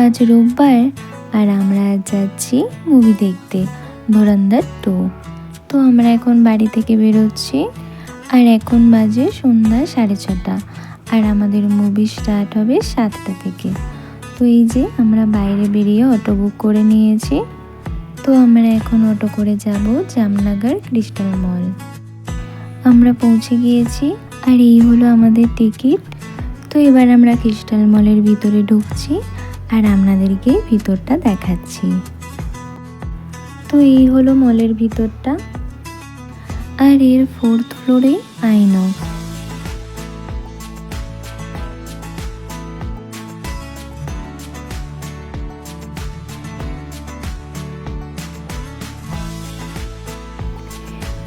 আজ রোববার আর আমরা আজ যাচ্ছি মুভি দেখতে, ধুরন্ধর 2। তো আমরা এখন বাড়ি থেকে বেরোচ্ছি আর এখন বাজে সন্ধ্যা 6:30 আর আমাদের মুভি স্টার্ট হবে 7টা থেকে। তো এই যে আমরা বাইরে বেরিয়ে অটো বুক করে নিয়েছি। তো আমরা এখন অটো করে যাব জামনগর ক্রিস্টাল মল। আমরা পৌঁছে গিয়েছি আর এই হলো আমাদের টিকিট। তো এবার আমরা ক্রিস্টাল মলের ভিতরে ঢুকছি আর আপনাদেরকে ভিতরটা দেখাচ্ছি। তো এই হলো মলের ভিতরটা আর এর 4th ফ্লোরে আইনক্স।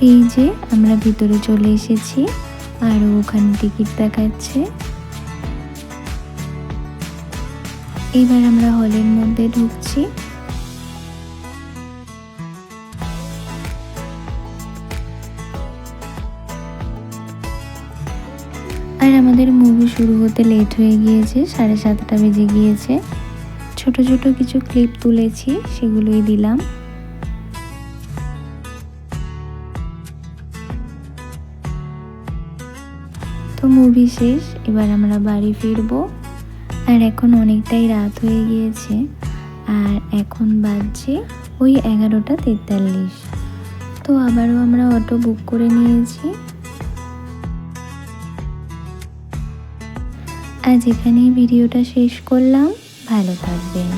এই যে আমরা ভিতরে চলে এসেছি আর ওখানে টিকিট দেখাচ্ছে। এবার আমরা হলের মধ্যে ঢুকছি। আর আমাদের মুভি শুরু হতে লেট হয়ে গিয়েছে, 7:30 বেজে গিয়েছে। ছোট ছোট কিছু ক্লিপ তুলেছি, সেগুলোই দিলাম। তো মুভি শেষ, এবার আমরা বাড়ি ফিরবো। আর এখন অনেকটাই রাত হয়ে গিয়েছে আর এখন বাজছে ওই 11:43। তো আবারও আমরা অটো বুক করে নিয়েছি। আজ এখানেই ভিডিওটা শেষ করলাম। ভালো থাকবেন।